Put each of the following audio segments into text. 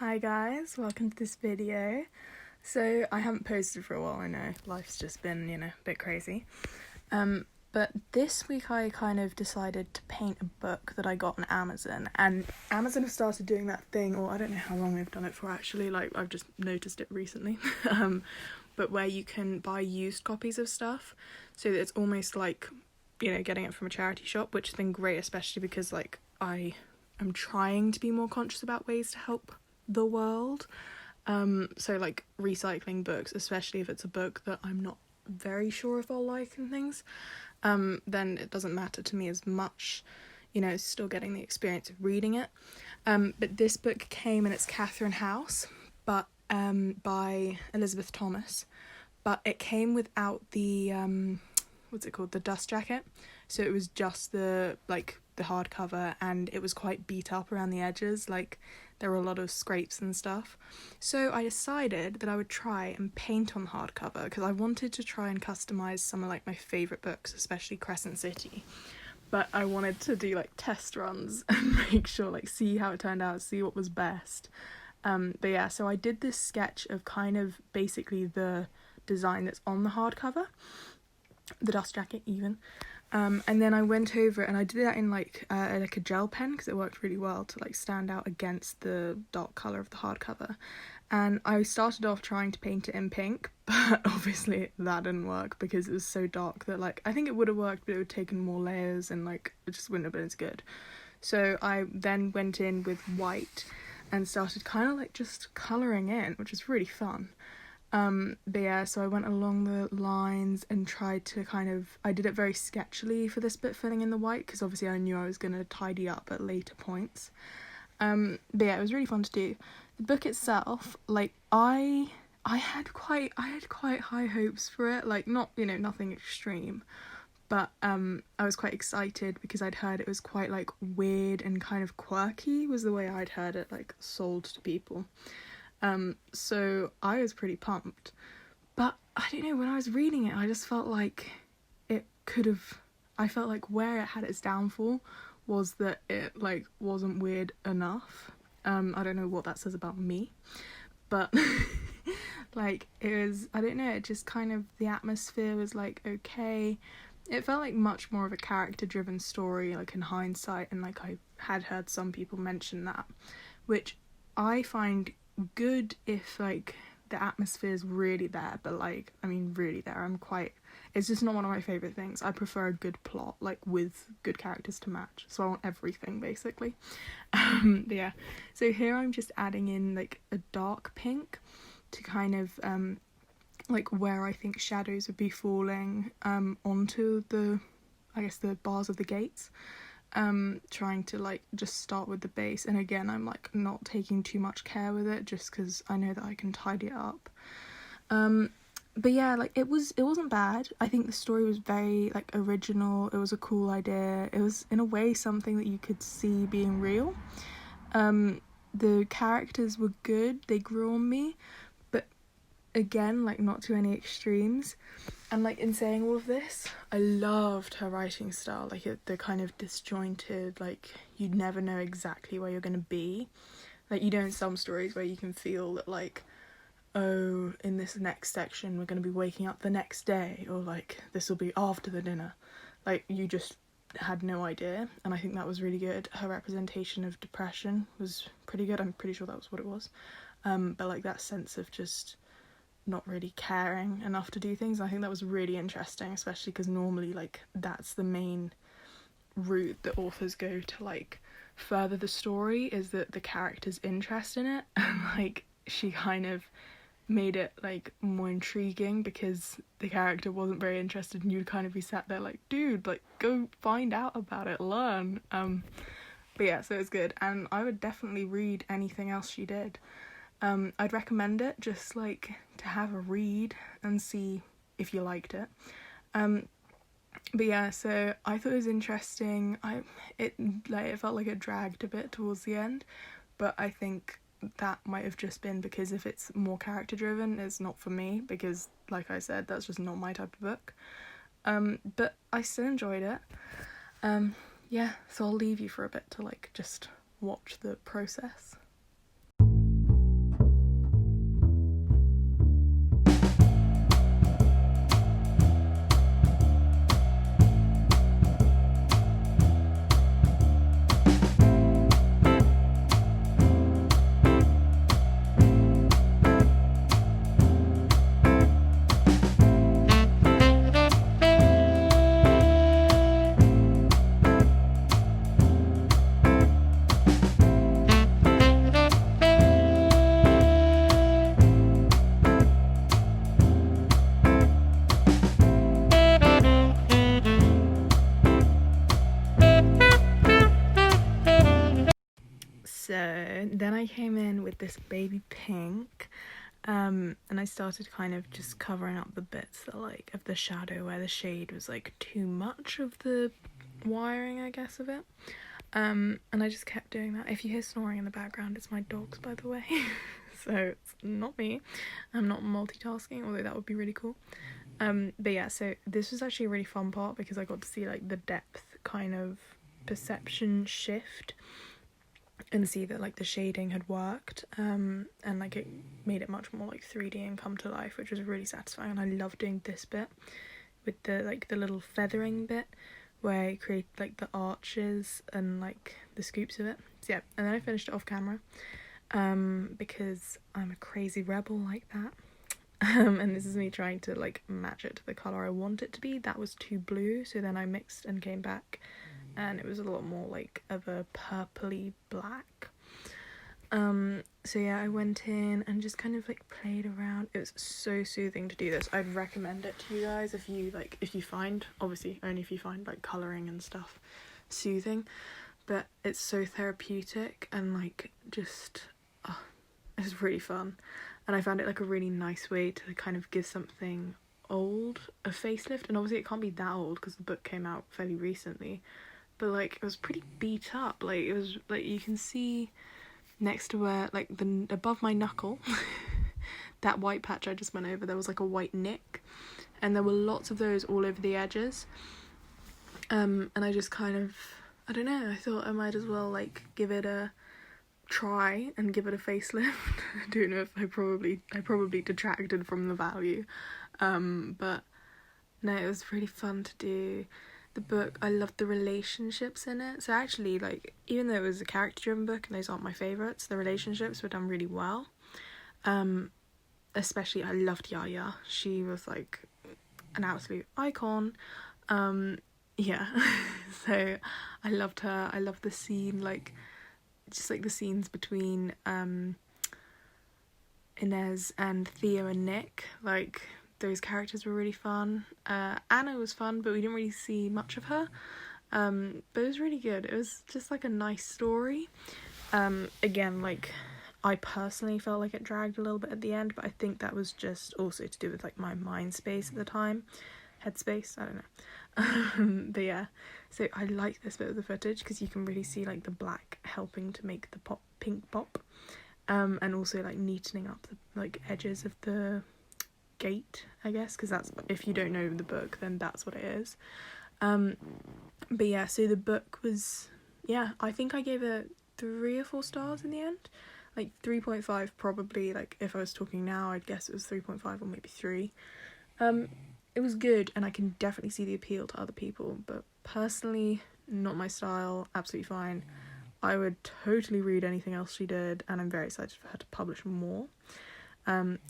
Hi guys, welcome to this video. So I haven't posted for a while, I know, life's just been, a bit crazy. But this week I kind of decided to paint a book that I got on Amazon, and Amazon have started doing that thing, or I don't know how long they've done it for actually, like I've just noticed it recently, but where you can buy used copies of stuff, so that it's almost like, getting it from a charity shop, which has been great, especially because like I am trying to be more conscious about ways to help the world. So like recycling books, especially if it's a book that I'm not very sure if I'll like and things, then it doesn't matter to me as much, still getting the experience of reading it. But this book came, and it's Catherine House, but by Elizabeth Thomas, but it came without the what's it called, the dust jacket, so it was just the hardcover, and it was quite beat up around the edges, like there were a lot of scrapes and stuff. So I decided that I would try and paint on the hardcover, because I wanted to try and customise some of like my favourite books, especially Crescent City, but I wanted to do like test runs and make sure, like, see how it turned out, see what was best. But yeah, so I did this sketch of kind of basically the design that's on the hardcover, the dust jacket even, and then I went over it and I did that in like a gel pen, because it worked really well to like stand out against the dark colour of the hardcover. And I started off trying to paint it in pink, but obviously that didn't work because it was so dark that like I think it would have worked, but it would have taken more layers and like it just wouldn't have been as good. So I then went in with white and started kind of like just colouring in, which was really fun. But yeah, so I went along the lines and tried to I did it very sketchily for this bit, filling in the white, because obviously I knew I was going to tidy up at later points. But yeah, it was really fun to do. The book itself, like, I had quite high hopes for it, like not, nothing extreme, but I was quite excited because I'd heard it was quite like weird and kind of quirky, was the way I'd heard it like sold to people. So I was pretty pumped, but I don't know, when I was reading it, I just felt like I felt like where it had its downfall was that it like wasn't weird enough. I don't know what that says about me, but like it was, I don't know, it just kind of, the atmosphere was like okay. It felt like much more of a character driven story, like in hindsight, and like I had heard some people mention that, which I find good if like the atmosphere is really there, but like I mean really there, it's just not one of my favourite things. I prefer a good plot, like with good characters to match, so I want everything basically. Yeah, so here I'm just adding in like a dark pink to kind of like where I think shadows would be falling onto the, I guess, the bars of the gates. Trying to like just start with the base, and again I'm like not taking too much care with it just because I know that I can tidy it up. But yeah, like it wasn't bad. I think the story was very like original. It was a cool idea. It was in a way something that you could see being real. The characters were good, they grew on me, but again, like not to any extremes. And like in saying all of this, I loved her writing style, like the kind of disjointed, like you never know exactly where you're going to be. Like you know, in some stories where you can feel that like, oh, in this next section we're going to be waking up the next day, or like this will be after the dinner. Like you just had no idea, and I think that was really good. Her representation of depression was pretty good. I'm pretty sure that was what it was. But like that sense of just not really caring enough to do things, I think that was really interesting, especially because normally like that's the main route that authors go to like further the story, is that the character's interest in it, and like she kind of made it like more intriguing because the character wasn't very interested, and you'd kind of be sat there like, dude, like go find out about it, learn. But yeah, so it's good, and I would definitely read anything else she did. I'd recommend it just like to have a read and see if you liked it. But yeah, so I thought it was interesting. It felt like it dragged a bit towards the end, but I think that might have just been because if it's more character driven, it's not for me, because like I said, that's just not my type of book. But I still enjoyed it. Yeah, so I'll leave you for a bit to like just watch the process. I came in with this baby pink, and I started kind of just covering up the bits that like of the shadow where the shade was like too much of the wiring, I guess, of it. And I just kept doing that. If you hear snoring in the background, it's my dogs, by the way. So it's not me. I'm not multitasking, although that would be really cool. But yeah, so this was actually a really fun part because I got to see like the depth kind of perception shift and see that like the shading had worked, and like it made it much more like 3D and come to life, which was really satisfying. And I love doing this bit with the like the little feathering bit where I create like the arches and like the scoops of it. So yeah, and then I finished it off camera because I'm a crazy rebel like that. And this is me trying to like match it to the colour I want it to be. That was too blue, so then I mixed and came back and it was a lot more like of a purpley black. So yeah, I went in and just kind of like played around. It was so soothing to do this. I'd recommend it to you guys if you find, obviously only if you find like colouring and stuff soothing, but it's so therapeutic and like just it's really fun. And I found it like a really nice way to kind of give something old a facelift. And obviously it can't be that old because the book came out fairly recently, but like it was pretty beat up. Like it was like you can see next to where like the above my knuckle that white patch I just went over, there was like a white nick, and there were lots of those all over the edges. And I just kind of, I don't know, I thought I might as well like give it a try and give it a facelift. I don't know if I probably detracted from the value, but no, it was really fun to do. The book, I loved the relationships in it. So actually, like, even though it was a character-driven book and those aren't my favourites, the relationships were done really well. Especially, I loved Yaya. She was, like, an absolute icon. Yeah. So, I loved her. I loved the scene, like, just, like, the scenes between Inez and Theo and Nick. Like, those characters were really fun. Anna was fun, but we didn't really see much of her. But it was really good. It was just like a nice story. Again, like I personally felt like it dragged a little bit at the end, but I think that was just also to do with like my mind space at the time. Headspace, I don't know. But yeah, so I like this bit of the footage because you can really see like the black helping to make the pink pop. And also like neatening up the like edges of the gate, I guess, because that's, if you don't know the book, then that's what it is. But yeah, so the book was, yeah, I think I gave it 3 or 4 stars in the end, like 3.5 probably. Like if I was talking now, I'd guess it was 3.5 or maybe 3. It was good, and I can definitely see the appeal to other people, but personally not my style. Absolutely fine. I would totally read anything else she did, and I'm very excited for her to publish more.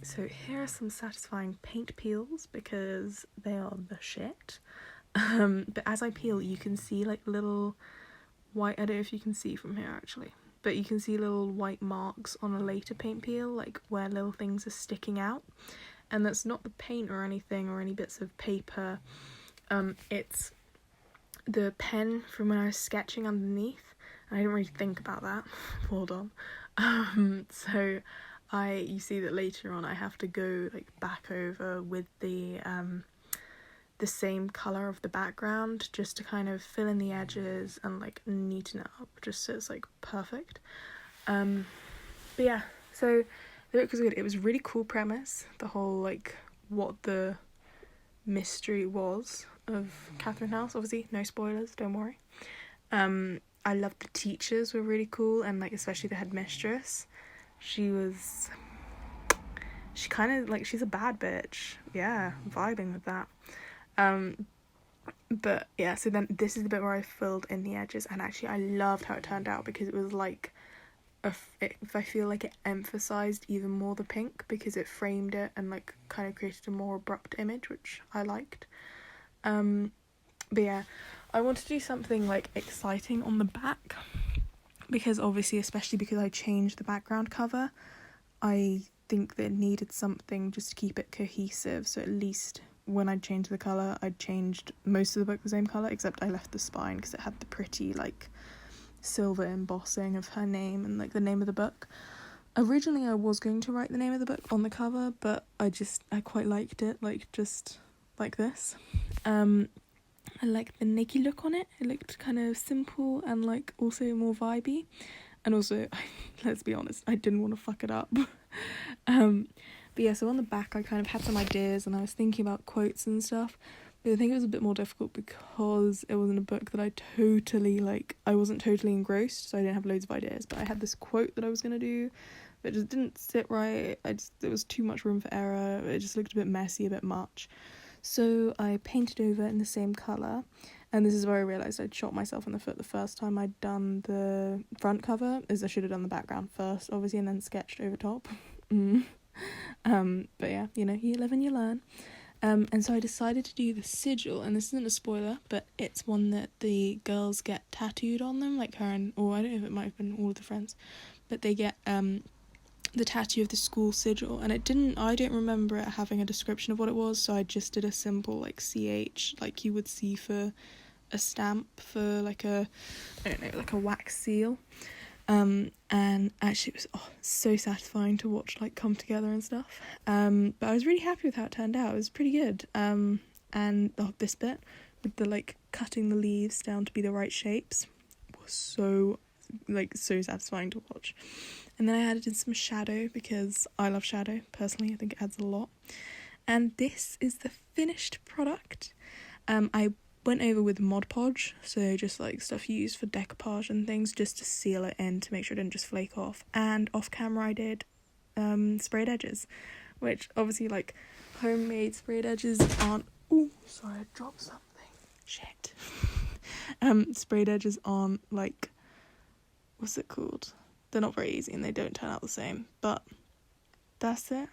So here are some satisfying paint peels because they are the shit. But as I peel, you can see like little white, I don't know if you can see from here actually, but you can see little white marks on a later paint peel, like where little things are sticking out. And that's not the paint or anything or any bits of paper. It's the pen from when I was sketching underneath. And I didn't really think about that. Hold on. So you see that later on I have to go like back over with the same colour of the background just to kind of fill in the edges and like neaten it up just so it's like perfect. But yeah, so the book was good. It was a really cool premise, the whole like what the mystery was of Catherine House. Obviously no spoilers, don't worry. I loved the teachers were really cool, and like especially the headmistress. She kind of like, she's a bad bitch. Yeah, vibing with that. But yeah, so then this is the bit where I filled in the edges, and actually I loved how it turned out because it was like I feel like it emphasized even more the pink because it framed it and like kind of created a more abrupt image, which I liked. But yeah, I wanted to do something like exciting on the back because obviously, especially because I changed the background cover, I think that it needed something just to keep it cohesive. So at least when I changed the colour, I'd changed most of the book the same colour, except I left the spine because it had the pretty like silver embossing of her name and like the name of the book. Originally I was going to write the name of the book on the cover, but I quite liked it like just like this. I like the naked look on it. It looked kind of simple and like also more vibey. And also, let's be honest, I didn't want to fuck it up. But yeah, so on the back I kind of had some ideas and I was thinking about quotes and stuff. But I think it was a bit more difficult because it wasn't a book that I wasn't totally engrossed, so I didn't have loads of ideas. But I had this quote that I was going to do, but it just didn't sit right. There was too much room for error. It just looked a bit messy, a bit much. So I painted over in the same colour, and this is where I realised I'd shot myself in the foot the first time I'd done the front cover, as I should have done the background first, obviously, and then sketched over top. But yeah, you live and you learn. And so I decided to do the sigil, and this isn't a spoiler, but it's one that the girls get tattooed on them, like her or I don't know if it might have been all of the friends, but they get the tattoo of the school sigil, and I don't remember it having a description of what it was, so I just did a simple like CH, like you would see for a stamp for like a wax seal. And actually it was so satisfying to watch like come together and stuff. But I was really happy with how it turned out. It was pretty good. And this bit with the like cutting the leaves down to be the right shapes was so satisfying to watch. And then I added in some shadow because I love shadow personally. I think it adds a lot. And this is the finished product. I went over with Mod Podge, so just like stuff you use for decoupage and things, just to seal it in to make sure it didn't just flake off. And off camera I did sprayed edges, which obviously like homemade sprayed edges aren't. Oh, sorry, I dropped something. Shit. Sprayed edges aren't like, what's it called? They're not very easy and they don't turn out the same, but that's it.